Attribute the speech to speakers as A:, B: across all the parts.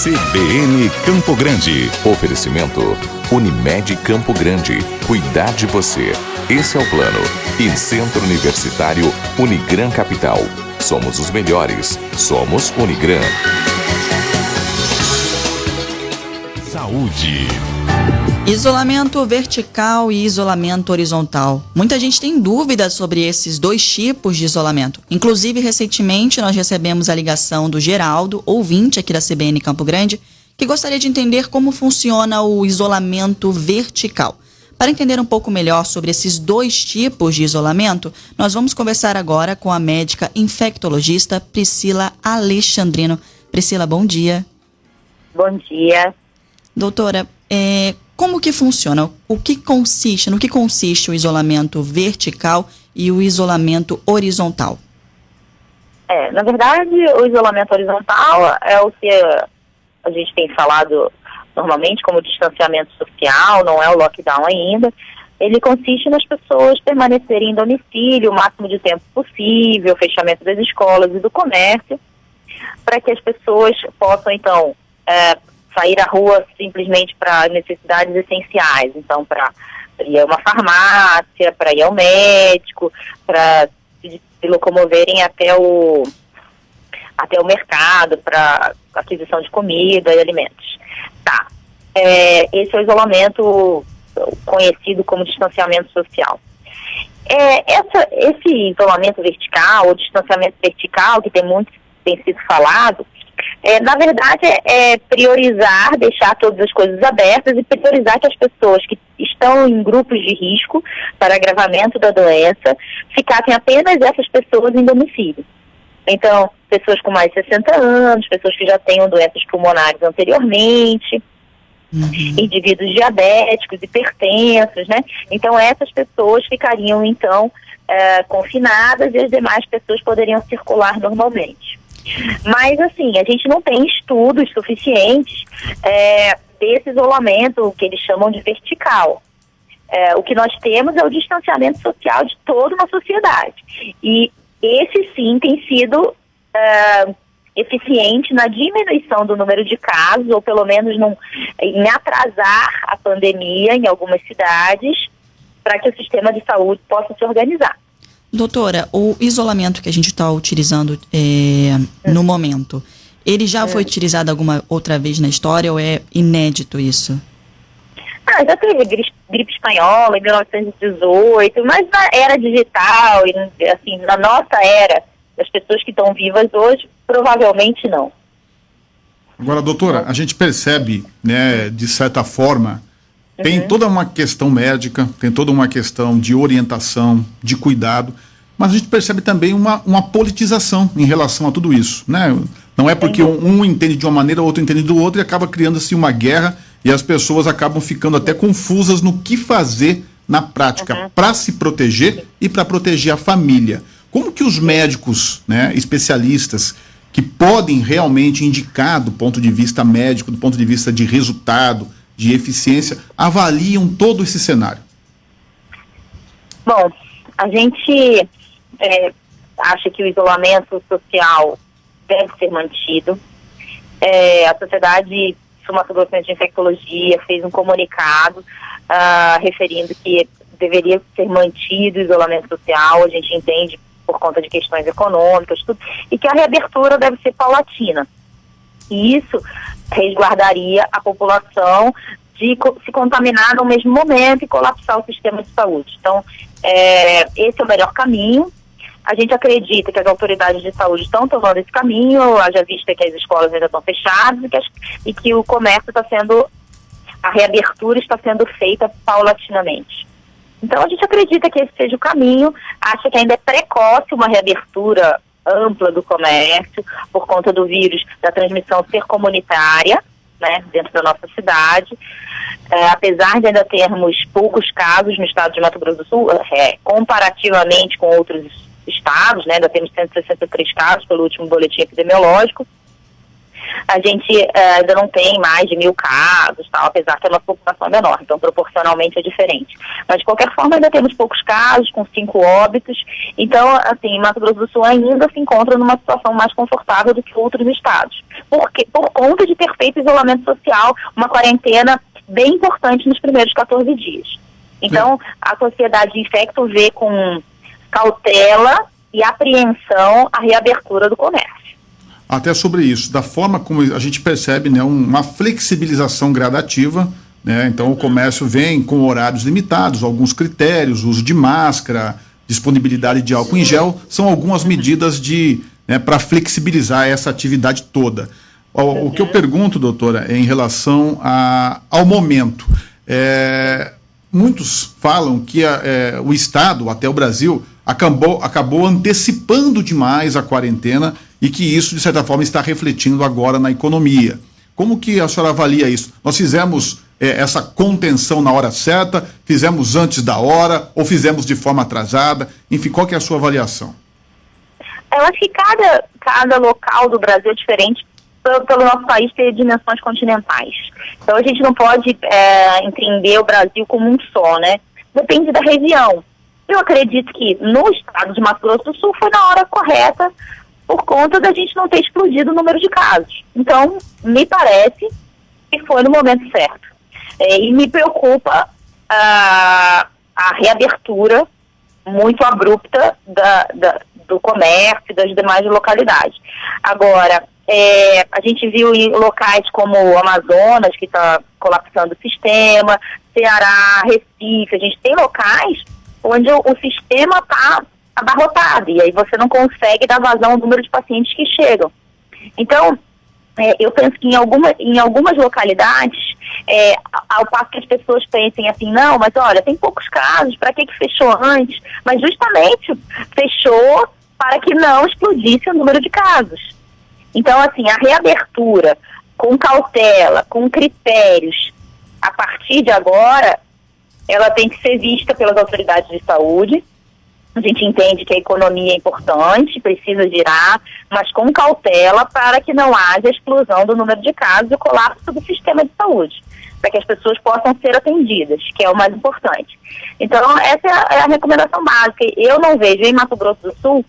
A: CBN Campo Grande. Oferecimento Unimed Campo Grande. Cuidar de você. Esse é o plano. E Centro Universitário Unigran Capital. Somos os melhores. Somos Unigran. Saúde.
B: Isolamento vertical e isolamento horizontal. Muita gente tem dúvidas sobre esses dois tipos de isolamento. Inclusive, recentemente, nós recebemos a ligação do Geraldo, ouvinte aqui da CBN Campo Grande, que gostaria de entender como funciona o isolamento vertical. Para entender um pouco melhor sobre esses dois tipos de isolamento, nós vamos conversar agora com a médica infectologista Priscila Alexandrino. Priscila, bom dia.
C: Bom dia.
B: Doutora, como que funciona? No que consiste o isolamento vertical e o isolamento horizontal?
C: Na verdade, o isolamento horizontal é o que a gente tem falado normalmente como distanciamento social, não é o lockdown ainda. Ele consiste nas pessoas permanecerem em domicílio o máximo de tempo possível, fechamento das escolas e do comércio, para que as pessoas possam, então, sair à rua simplesmente para necessidades essenciais, então para ir a uma farmácia, para ir ao médico, para se locomoverem até o mercado, para aquisição de comida e alimentos. Esse é o isolamento conhecido como distanciamento social. Esse isolamento vertical, ou distanciamento vertical, que tem sido falado, na verdade, é priorizar, deixar todas as coisas abertas e priorizar que as pessoas que estão em grupos de risco para agravamento da doença ficassem apenas essas pessoas em domicílio. Então, pessoas com mais de 60 anos, pessoas que já tenham doenças pulmonares anteriormente, indivíduos diabéticos, hipertensos, né? Então, essas pessoas ficariam, então, confinadas e as demais pessoas poderiam circular normalmente. Mas, assim, a gente não tem estudos suficientes desse isolamento, que eles chamam de vertical. O que nós temos é o distanciamento social de toda uma sociedade. E esse, sim, tem sido eficiente na diminuição do número de casos, ou pelo menos em atrasar a pandemia em algumas cidades, para que o sistema de saúde possa se organizar.
B: Doutora, o isolamento que a gente está utilizando no momento, ele já foi utilizado alguma outra vez na história ou é inédito isso?
C: Já teve gripe espanhola em 1918, mas na era digital, e assim, na nossa era, das pessoas que estão vivas hoje, provavelmente não.
D: Agora, doutora, a gente percebe, né, de certa forma, tem toda uma questão médica, tem toda uma questão de orientação, de cuidado, mas a gente percebe também uma politização em relação a tudo isso, né? Não é porque um entende de uma maneira, o outro entende do outro, e acaba criando-se uma guerra, e as pessoas acabam ficando até confusas no que fazer na prática, para se proteger e para proteger a família. Como que os médicos, né, especialistas, que podem realmente indicar do ponto de vista médico, do ponto de vista de resultado, de eficiência, avaliam todo esse cenário?
C: Bom, a gente acha que o isolamento social deve ser mantido. A Sociedade Sul-Mato-Grossense de Infectologia fez um comunicado referindo que deveria ser mantido o isolamento social. A gente entende por conta de questões econômicas, tudo, e que a reabertura deve ser paulatina. E isso resguardaria a população de se contaminar no mesmo momento e colapsar o sistema de saúde. Então, esse é o melhor caminho. A gente acredita que as autoridades de saúde estão tomando esse caminho, haja vista que as escolas ainda estão fechadas e que o comércio a reabertura está sendo feita paulatinamente. Então, a gente acredita que esse seja o caminho, acha que ainda é precoce uma reabertura ampla do comércio, por conta do vírus, da transmissão ser comunitária, né, dentro da nossa cidade. Apesar de ainda termos poucos casos no estado de Mato Grosso do Sul, comparativamente com outros estados, né, ainda temos 163 casos pelo último boletim epidemiológico, a gente ainda não tem mais de 1.000 casos, tal, apesar que a nossa população é menor, então proporcionalmente é diferente. Mas, de qualquer forma, ainda temos poucos casos, com 5 óbitos. Então, assim, Mato Grosso do Sul ainda se encontra numa situação mais confortável do que outros estados. Por conta de ter feito isolamento social, uma quarentena bem importante nos primeiros 14 dias. Então, a sociedade de infecto vê com cautela e apreensão a reabertura do comércio.
D: Até sobre isso, da forma como a gente percebe, né, uma flexibilização gradativa, né, então o comércio vem com horários limitados, alguns critérios, uso de máscara, disponibilidade de álcool em gel, são algumas medidas para flexibilizar essa atividade toda. O que eu pergunto, doutora, é em relação ao momento. Muitos falam que o Estado, até o Brasil, acabou antecipando demais a quarentena e que isso, de certa forma, está refletindo agora na economia. Como que a senhora avalia isso? Nós fizemos essa contenção na hora certa, fizemos antes da hora ou fizemos de forma atrasada? Enfim, qual que é a sua avaliação?
C: Eu acho que cada local do Brasil é diferente pelo nosso país ter dimensões continentais. Então a gente não pode entender o Brasil como um só, né? Depende da região. Eu acredito que no estado de Mato Grosso do Sul foi na hora correta por conta da gente não ter explodido o número de casos. Então, me parece que foi no momento certo. E me preocupa a reabertura muito abrupta do comércio e das demais localidades. Agora, a gente viu em locais como o Amazonas, que está colapsando o sistema, Ceará, Recife, a gente tem locais onde o sistema está abarrotado, e aí você não consegue dar vazão ao número de pacientes que chegam. Então, eu penso que em algumas localidades, ao passo que as pessoas pensem assim, não, mas olha, tem poucos casos, para que fechou antes? Mas justamente fechou para que não explodisse o número de casos. Então, assim, a reabertura com cautela, com critérios, a partir de agora, ela tem que ser vista pelas autoridades de saúde. A gente entende que a economia é importante, precisa girar, mas com cautela para que não haja explosão do número de casos e colapso do sistema de saúde, para que as pessoas possam ser atendidas, que é o mais importante. Então, essa é a recomendação básica. Eu não vejo em Mato Grosso do Sul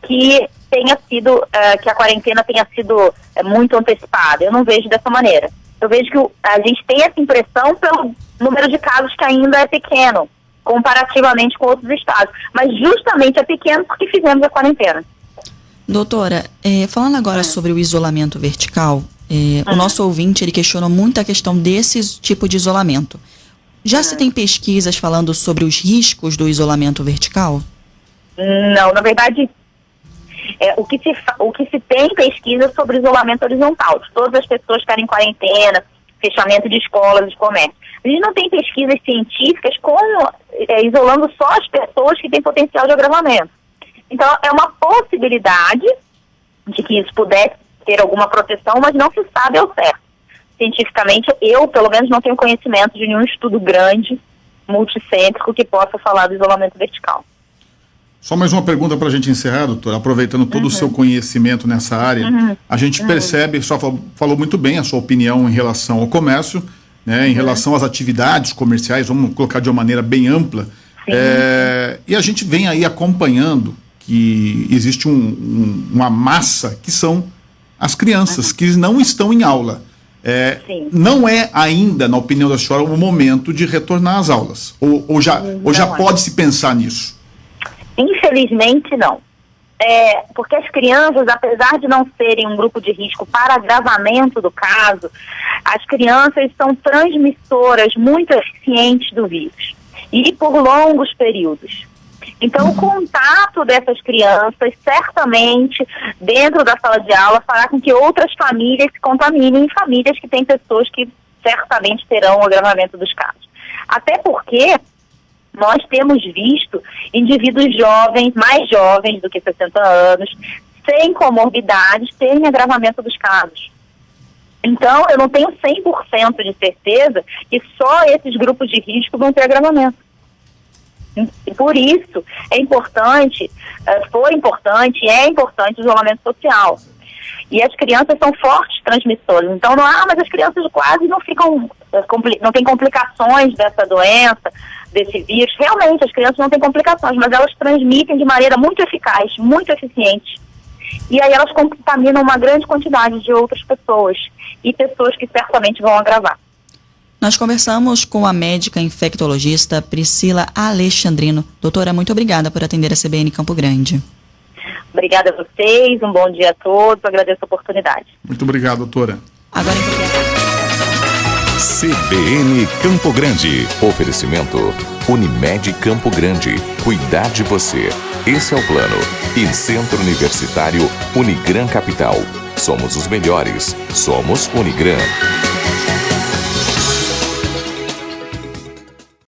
C: que tenha sido, que a quarentena tenha sido muito antecipada. Eu não vejo dessa maneira. Eu vejo que a gente tem essa impressão pelo número de casos que ainda é pequeno, comparativamente com outros estados. Mas justamente é pequeno porque fizemos a quarentena.
B: Doutora, falando agora sobre o isolamento vertical, o nosso ouvinte ele questionou muito a questão desse tipo de isolamento. Já se tem pesquisas falando sobre os riscos do isolamento vertical?
C: Não, na verdade, o que se tem pesquisa sobre isolamento horizontal. Todas as pessoas ficarem em quarentena, fechamento de escolas, de comércio. A gente não tem pesquisas científicas isolando só as pessoas que têm potencial de agravamento. Então, é uma possibilidade de que isso pudesse ter alguma proteção, mas não se sabe ao certo. Cientificamente, eu, pelo menos, não tenho conhecimento de nenhum estudo grande, multicêntrico, que possa falar do isolamento vertical.
D: Só mais uma pergunta para a gente encerrar, doutora, aproveitando todo o seu conhecimento nessa área. A gente percebe, só falou muito bem a sua opinião em relação ao comércio, né, em relação às atividades comerciais, vamos colocar de uma maneira bem ampla. E a gente vem aí acompanhando que existe uma massa que são as crianças, que não estão em aula. Não é ainda, na opinião da senhora, o momento de retornar às aulas? Ou já pode-se pensar nisso?
C: Infelizmente, não. Porque as crianças, apesar de não serem um grupo de risco para agravamento do caso, as crianças são transmissoras muito eficientes do vírus, e por longos períodos. Então, o contato dessas crianças, certamente, dentro da sala de aula, fará com que outras famílias se contaminem, famílias que têm pessoas que certamente terão o agravamento dos casos. Até porque nós temos visto indivíduos jovens, mais jovens do que 60 anos, sem comorbidades, terem agravamento dos casos. Então, eu não tenho 100% de certeza que só esses grupos de risco vão ter agravamento. E por isso, foi importante e é importante o isolamento social. E as crianças são fortes transmissoras. Então, mas as crianças quase não ficam, não tem complicações dessa doença, desse vírus. Realmente, as crianças não têm complicações, mas elas transmitem de maneira muito eficaz, muito eficiente. E aí elas contaminam uma grande quantidade de outras pessoas, e pessoas que certamente vão agravar.
B: Nós conversamos com a médica infectologista Priscila Alexandrino. Doutora, muito obrigada por atender a CBN Campo Grande.
C: Obrigada a vocês, um bom dia a todos, agradeço a oportunidade.
D: Muito obrigado, doutora.
B: Agora
A: CBN Campo Grande. Oferecimento Unimed Campo Grande. Cuidar de você. Esse é o plano. E Centro Universitário Unigran Capital. Somos os melhores. Somos Unigran.